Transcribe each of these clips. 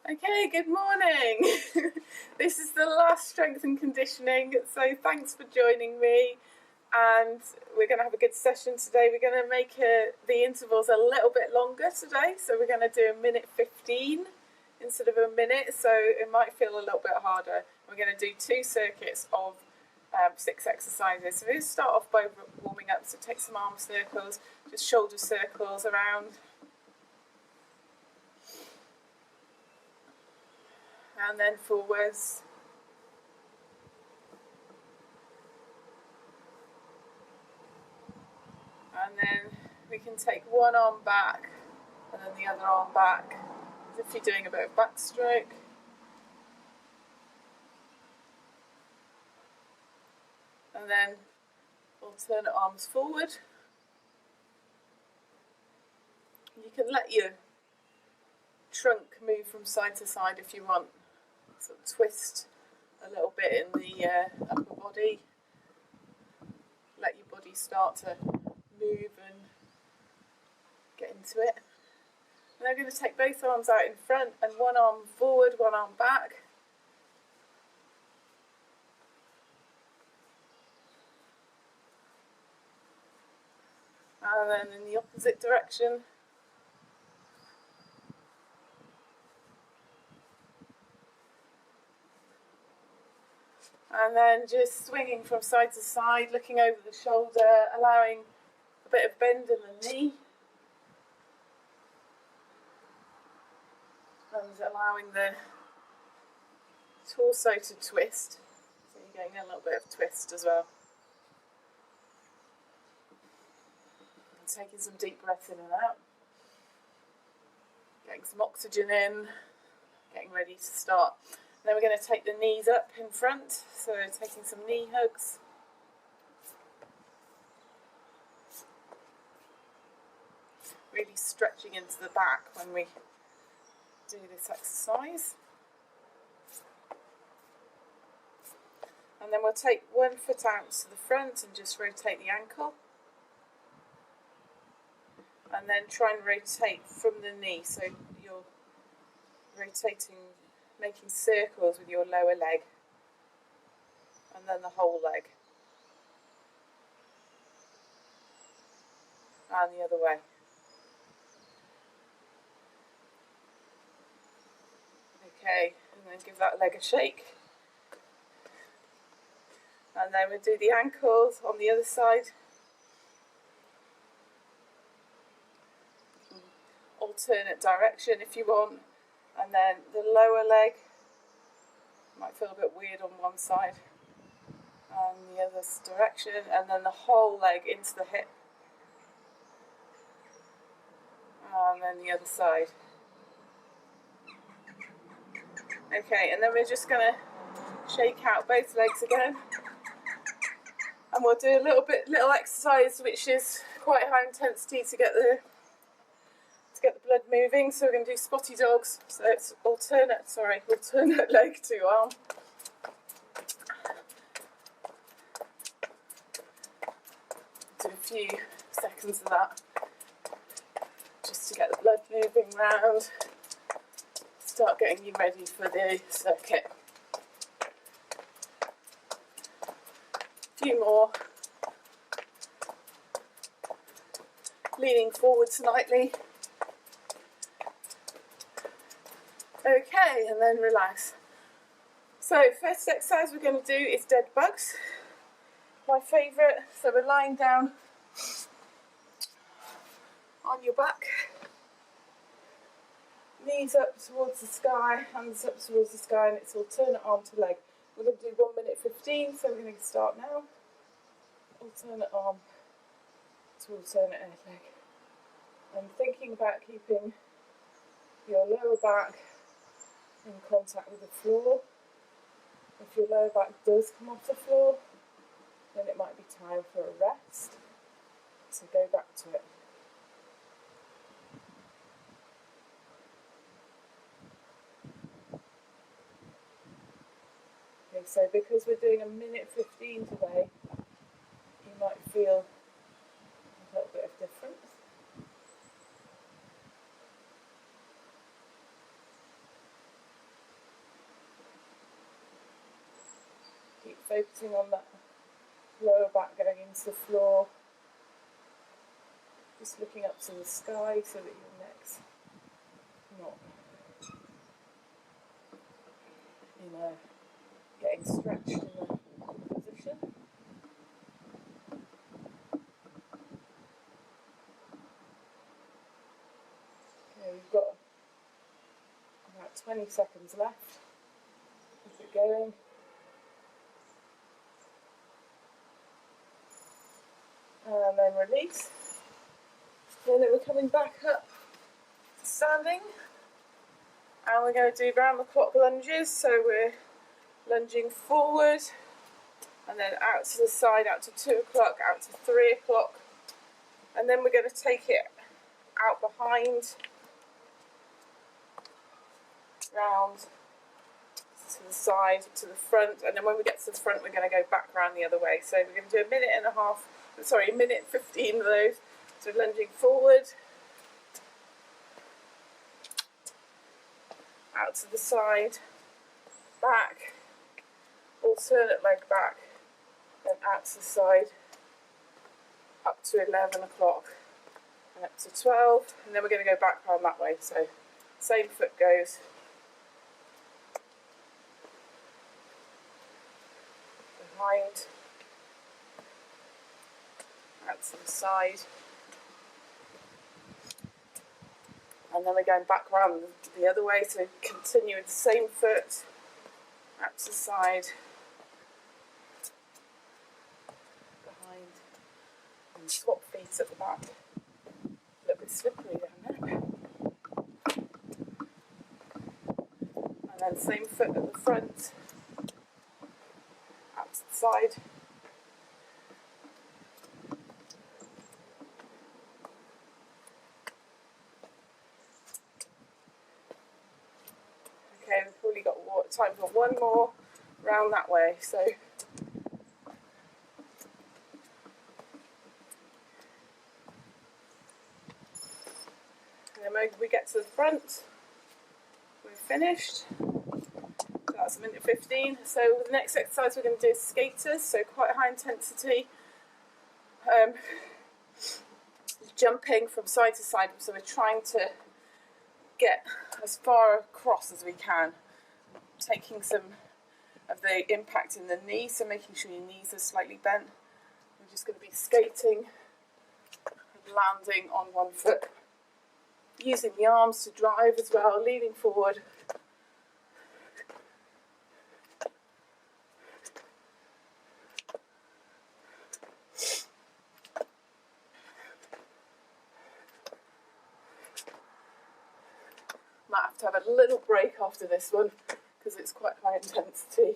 Okay, good morning. This is the last strength and conditioning, so thanks for joining me. And we're going to have a good session today. We're going to make the intervals a little bit longer today, so we're going to do 1:15 instead of a minute, so it might feel a little bit harder. We're going to do 2 circuits of 6 exercises. So we're going to start off by warming up, so take some arm circles, just shoulder circles around. And then forwards. And then we can take one arm back and then the other arm back, as if you're doing a bit of backstroke. And then alternate arms forward. You can let your trunk move from side to side if you want. Sort of twist a little bit in the upper body. Let your body start to move and get into it. And I'm going to take both arms out in front and one arm forward, one arm back. And then in the opposite direction. And then just swinging from side to side, looking over the shoulder, allowing a bit of bend in the knee. And allowing the torso to twist. So you're getting a little bit of twist as well. And taking some deep breaths in and out. Getting some oxygen in. Getting ready to start. Then we're going to take the knees up in front, so taking some knee hugs. Really stretching into the back when we do this exercise. And then we'll take one foot out to the front and just rotate the ankle. And then try and rotate from the knee, so you're rotating, making circles with your lower leg and then the whole leg and the other way. Okay, and then give that leg a shake, and then we'll do the ankles on the other side. Alternate direction if you want. And then the lower leg might feel a bit weird on one side and the other direction, and then the whole leg into the hip and then the other side. Okay, and then we're just going to shake out both legs again, and we'll do a little exercise which is quite high intensity to get the blood moving. So we're going to do spotty dogs. So it's alternate leg to arm. Do a few seconds of that just to get the blood moving round. Start getting you ready for the circuit. A few more. Leaning forward slightly. Okay, and then relax. So first exercise we're going to do is dead bugs. My favourite. So we're lying down on your back. Knees up towards the sky, hands up towards the sky, and it's alternate arm to leg. We're going to do 1:15, so we're going to start now. Alternate arm to alternate leg. And thinking about keeping your lower back in contact with the floor. If your lower back does come off the floor, then it might be time for a rest. So go back to it. Okay, so because we're doing 1:15 today, you might feel a little bit of difference. focusing on that lower back going into the floor. Just looking up to the sky so that your neck's not, getting stretched in the position. Okay, we've got about 20 seconds left. Keep it going. And then release. Then we're coming back up to standing. And we're going to do round the clock lunges. So we're lunging forward and then out to the side, out to 2 o'clock, out to 3 o'clock. And then we're going to take it out behind, round to the side, to the front. And then when we get to the front, we're going to go back round the other way. So we're going to do a minute and 15 of those. So lunging forward, out to the side, back, alternate leg back, then out to the side, up to 11 o'clock, and up to 12, and then we're going to go back round that way. So same foot goes. Behind, out to the side, and then we're going back round the other way, so continue with the same foot, out to the side, behind, and swap feet at the back. A little bit slippery down there. And then same foot at the front, out to the side. Okay, we've probably got time for one more round that way. So and then we get to the front, we're finished. So that's a minute 15. So the next exercise we're going to do is skaters, so quite high intensity. Jumping from side to side, so we're trying to get as far across as we can, taking some of the impact in the knee, so making sure your knees are slightly bent. We're just going to be skating and landing on one foot, using the arms to drive as well, leaning forward. Might have to have a little break after this one because it's quite high intensity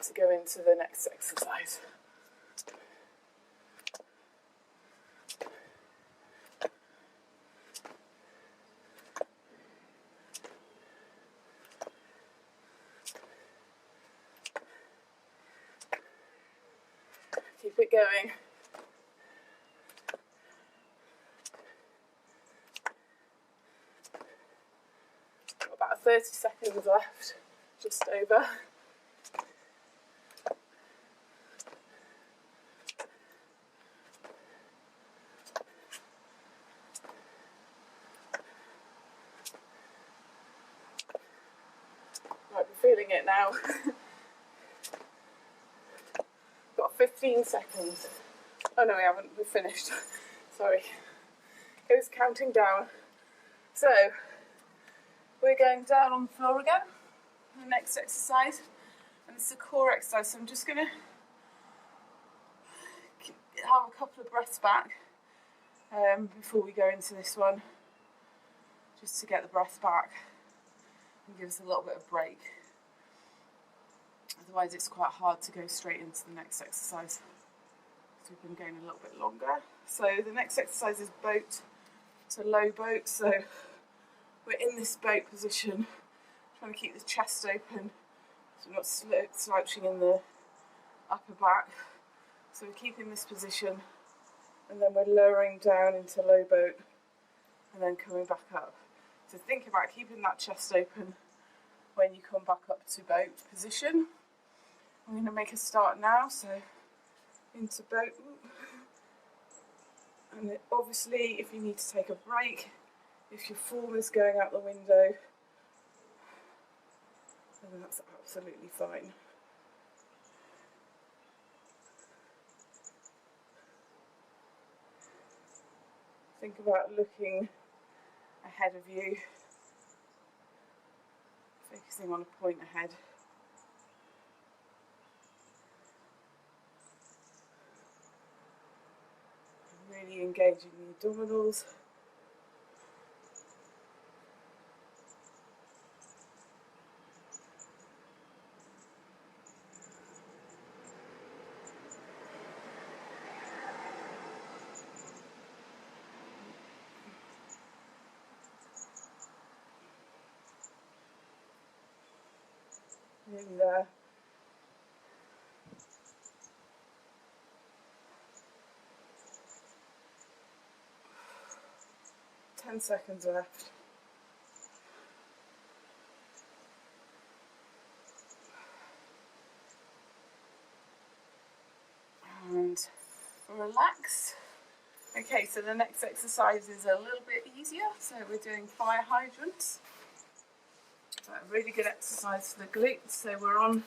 to go into the next exercise. Keep it going. Got about 30 seconds left, just over. Might be feeling it now. Got 15 seconds. Oh no, we haven't. We're finished. Sorry. Goes counting down. So we're going down on the floor again. The next exercise, and it's a core exercise. So I'm just going to have a couple of breaths back before we go into this one, just to get the breath back and give us a little bit of break. Otherwise it's quite hard to go straight into the next exercise. So we've been going a little bit longer. So the next exercise is boat to low boat. So we're in this boat position, trying to keep the chest open, so we're not slouching in the upper back. So we're keeping this position, and then we're lowering down into low boat, and then coming back up. So think about keeping that chest open when you come back up to boat position. I'm going to make a start now, so into boat. And obviously, if you need to take a break, if your form is going out the window, then that's absolutely fine. Think about looking ahead of you, focusing on a point ahead. Really engaging the abdominals. Nearly there. 10 seconds left. And relax. Okay, so the next exercise is a little bit easier. So we're doing fire hydrants. So a really good exercise for the glutes. So we're on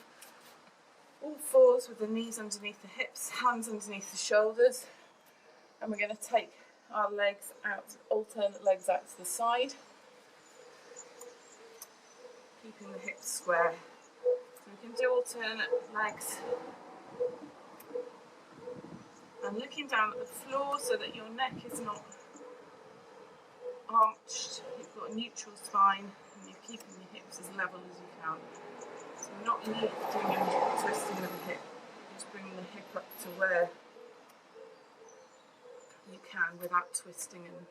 all fours with the knees underneath the hips, hands underneath the shoulders. And we're going to take our legs out, alternate legs out to the side, keeping the hips square. So we can do alternate legs. And looking down at the floor so that your neck is not arched, you've got a neutral spine, and you're keeping your hips as level as you can. So we're not lifting and twisting of the hip, just bringing the hip up to where you can without twisting and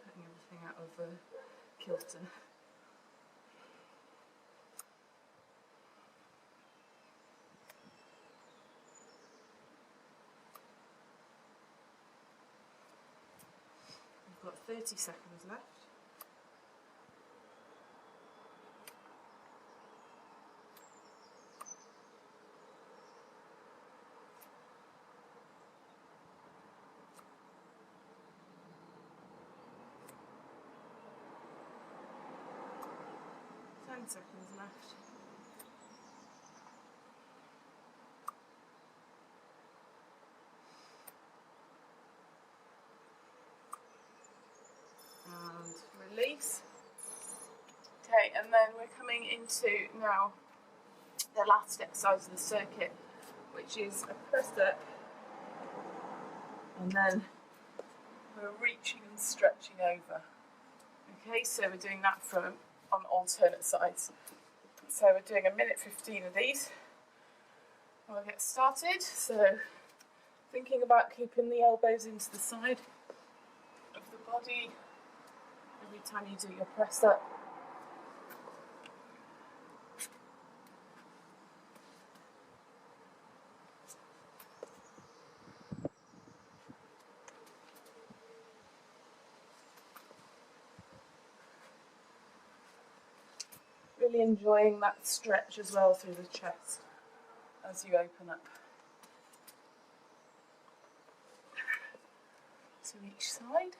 putting everything out of kilter. We've got 30 seconds left. Seconds left. And release. Okay, and then we're coming into now the last exercise of the circuit, which is a press up, and then we're reaching and stretching over. Okay, so we're doing that on alternate sides. So we're doing 1:15 of these. We'll get started. So thinking about keeping the elbows into the side of the body every time you do your press up. Really enjoying that stretch as well through the chest as you open up to each side.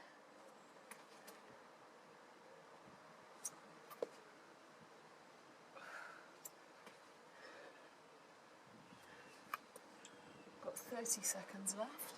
Got 30 seconds left.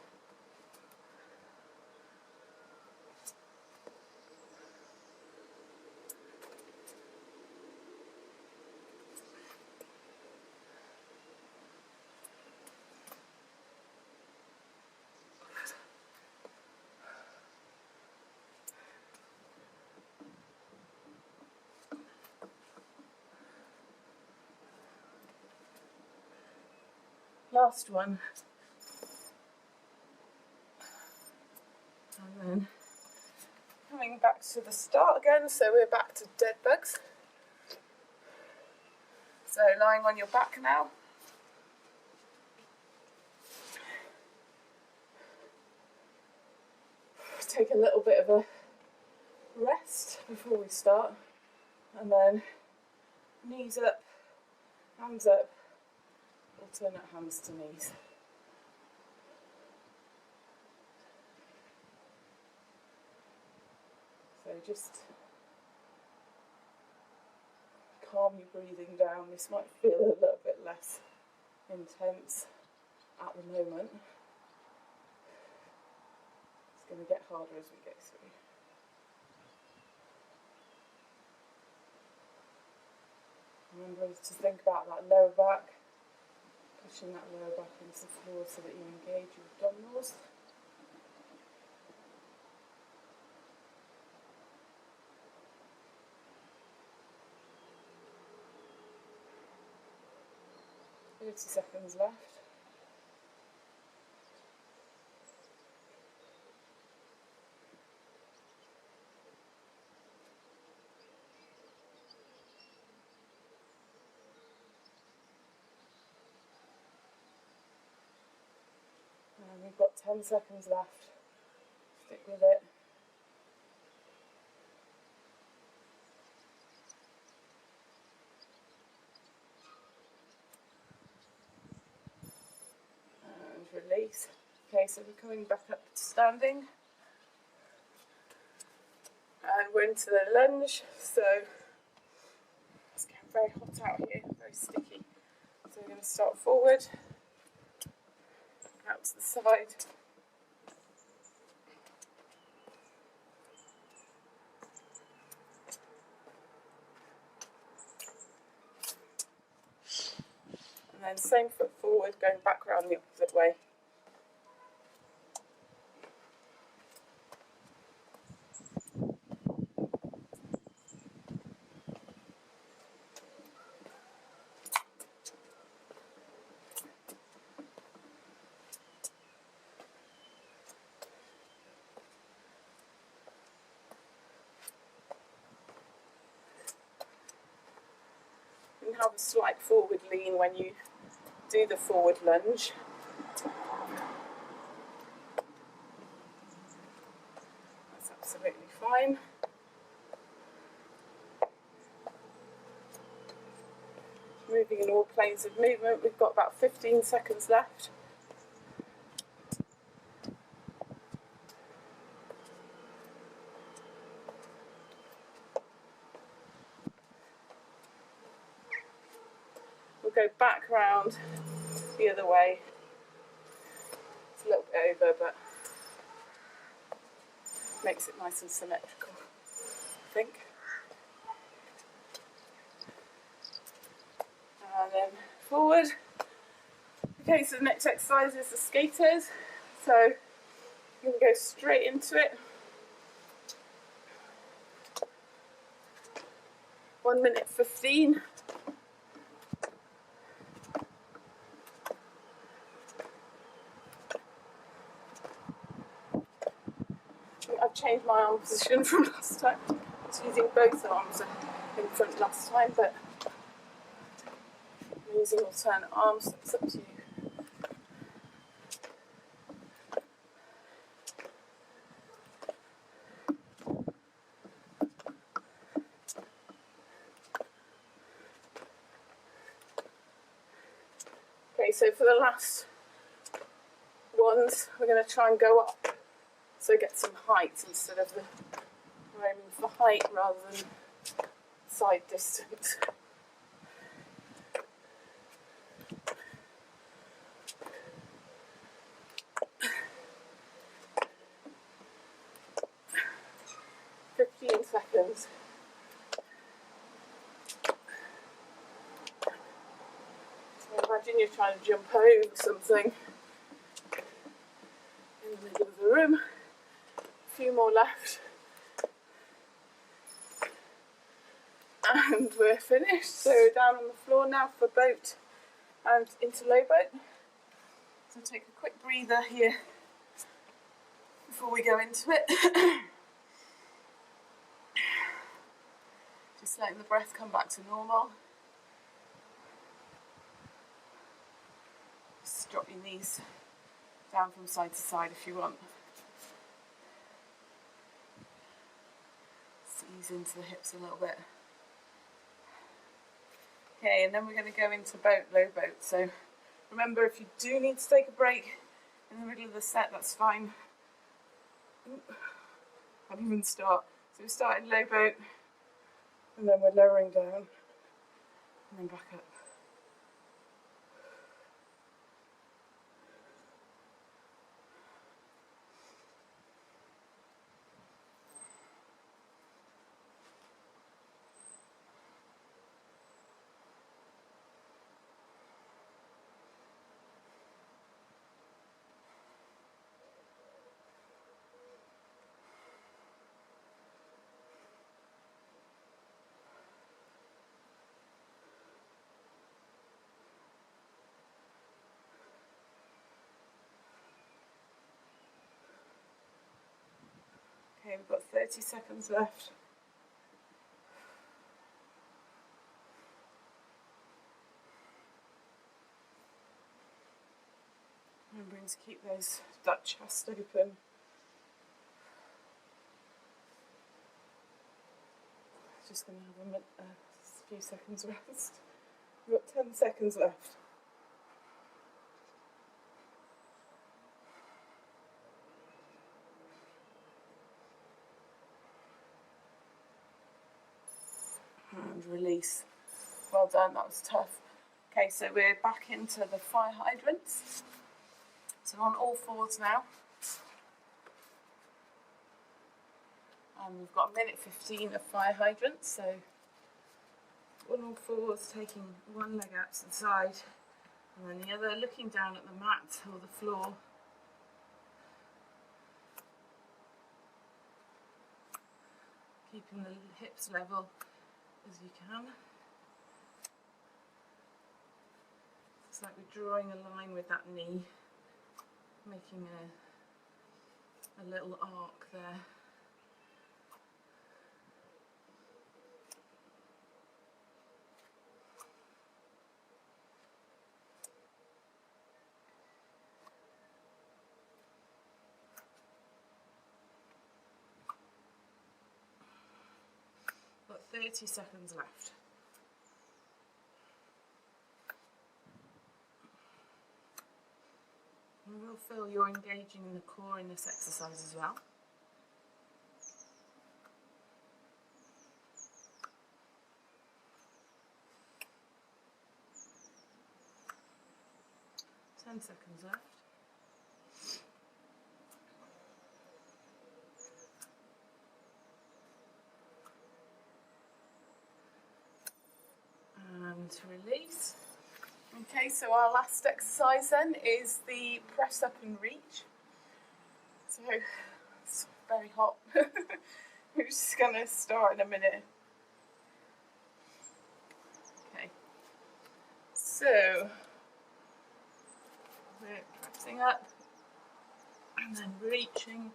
Last one. And then coming back to the start again, so we're back to dead bugs. So lying on your back now. Take a little bit of a rest before we start, and then knees up, hands up, alternate hands to knees. So just calm your breathing down. This might feel a little bit less intense at the moment. It's going to get harder as we go through. Remember to think about that lower back, pushing that lower back into the floor so that you engage your abdominals. .30 seconds left. And we've got 10 seconds left. Stick with it. And release. Okay, so we're coming back up to standing. And we're into the lunge. So it's getting very hot out here, very sticky. So we're going to start forward, out to the side. And then same foot forward, going back around the opposite way. And have a slight forward lean when you do the forward lunge. That's absolutely fine. Moving in all planes of movement, we've got about 15 seconds left. We'll go back round the other way. It's a little bit over, but makes it nice and symmetrical, I think. And then forward. Okay, so the next exercise is the skaters. So I'm going to go straight into it. 1 minute 15. I've changed my arm position from last time. I was using both arms in front last time, but I'm using alternate arms, so it's up to you. Okay, so for the last ones, we're going to try and go up. So get some height instead of the aiming for height rather than side distance. "15 seconds. So imagine you're trying to jump over something in the middle of the room. A few more left. And we're finished. So we're down on the floor now for boat and into low boat. So take a quick breather here before we go into it. Just letting the breath come back to normal. Just drop your knees down from side to side if you want. Just ease into the hips a little bit. Okay, and then we're going to go into low boat. So remember, if you do need to take a break in the middle of the set, that's fine. Can't even start. So we start in low boat, and then we're lowering down, and then back up. Okay, we've got 30 seconds left. Remembering to keep that chest open. Just going to have a few seconds rest. We've got 10 seconds left. And release. Well done, that was tough. Okay, so we're back into the fire hydrants. So on all fours now. And we've got 1:15 of fire hydrants. So on all fours, taking one leg out to the side, and then the other, looking down at the mat or the floor. Keeping the hips level as you can. It's like we're drawing a line with that knee, making a little arc there. Got 30 seconds left. And we'll feel you're engaging in the core in this exercise as well. Ten seconds left. And release. Okay, so our last exercise then is the press up and reach. So it's very hot. We're just going to start in a minute. Okay, so we're pressing up and then reaching,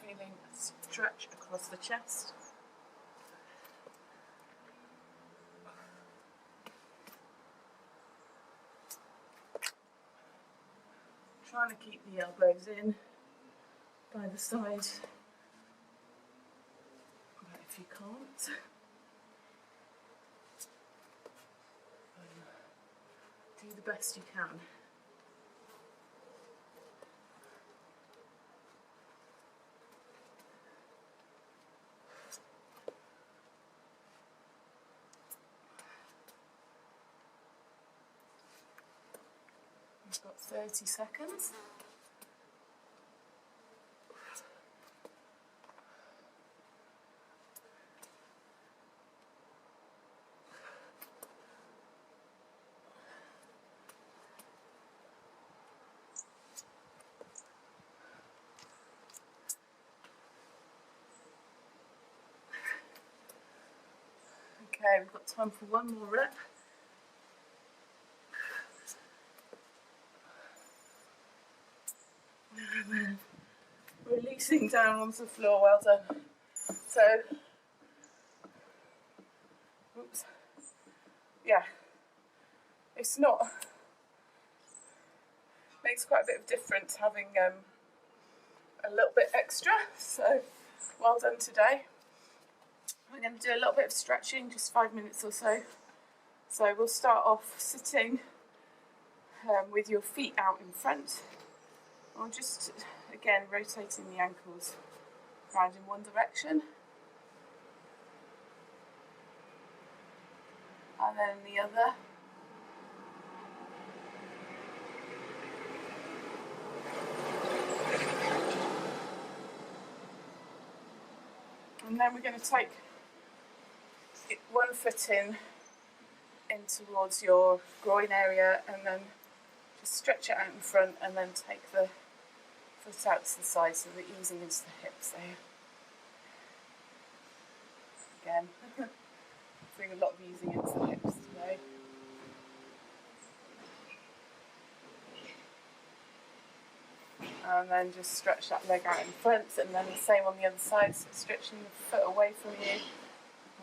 feeling a stretch across the chest. Trying to keep the elbows in by the side, but if you can't, do the best you can. We've got 30 seconds. Okay, we've got time for one more rep. Releasing down onto the floor, well done. So, oops, yeah, it's not, makes quite a bit of difference having a little bit extra, so well done today. We're going to do a little bit of stretching, just 5 minutes or so, So we'll start off sitting with your feet out in front, or just again rotating the ankles round in one direction and then the other. And then we're going to take one foot in towards your groin area, and then just stretch it out in front, and then take the foot out to the side, so we're easing into the hips there. Again, doing a lot of easing into the hips today. And then just stretch that leg out in front, and then the same on the other side, so stretching the foot away from you,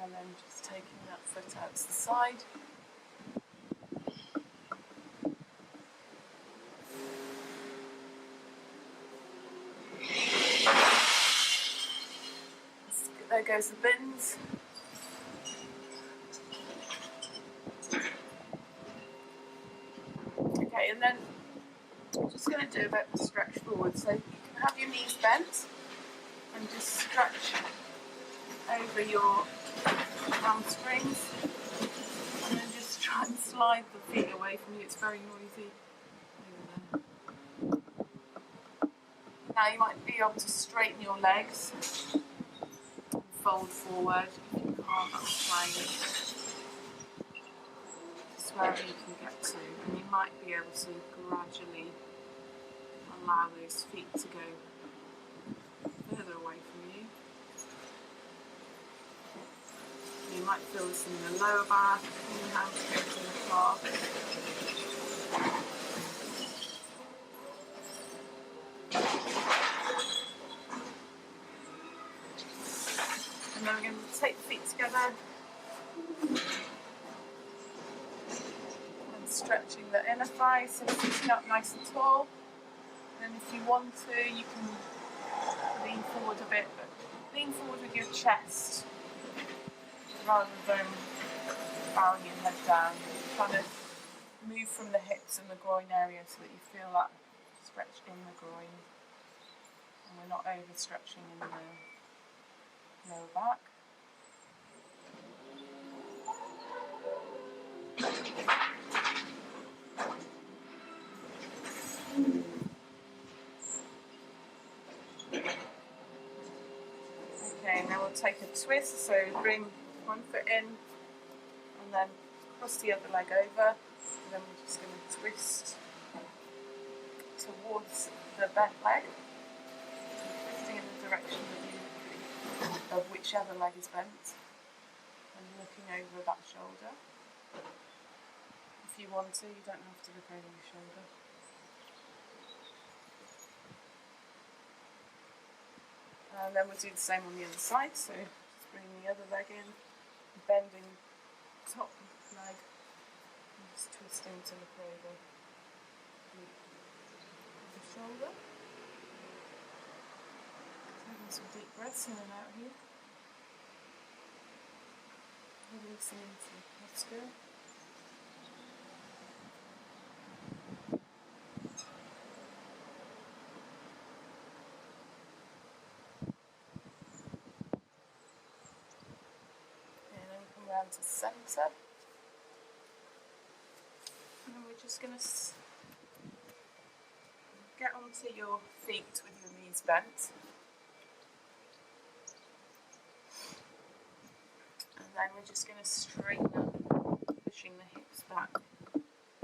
and then just taking that foot out to the side. There goes the bins. Okay, and then I'm just going to do a bit of a stretch forward. So you can have your knees bent and just stretch over your hamstrings, and then just try and slide the feet away from you. It's very noisy over there. Now you might be able to straighten your legs and fold forward. If you can't, that's fine. Just wherever you can get to, and you might be able to gradually allow those feet to go further away from you. You might feel this in the lower back, in the hamstrings, in the calf. And then we're going to take the feet together and stretching the inner thigh, so sitting up nice and tall. And if you want to, you can lean forward a bit, but lean forward with your chest rather than bowing your head down. Kind of move from the hips and the groin area so that you feel that stretch in the groin, and we're not overstretching in the lower back. Okay, now we'll take a twist, so bring one foot in and then cross the other leg over, and then we're just going to twist towards the bent leg, twisting in the direction of whichever leg is bent, and looking over that shoulder. If you want to, you don't have to look over your shoulder. And then we'll do the same on the other side, so just bring the other leg in, bending top leg, and just twisting to look over the shoulder. Taking some deep breaths in and out here. Releasing into the posture. To centre, and then we're just going to get onto your feet with your knees bent, and then we're just going to straighten up, pushing the hips back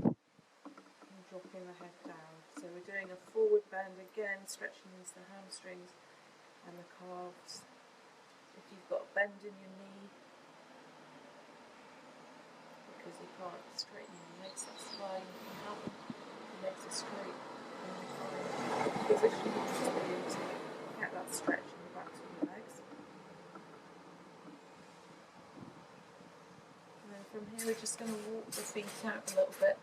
and dropping the head down. So we're doing a forward bend again, stretching into the hamstrings and the calves. If you've got a bend in your knee because you can't straighten your legs, that's fine. If you have your legs are straight, then you're fine. Position just to be able to get that stretch in the backs of your legs. And then from here we're just going to walk the feet out a little bit.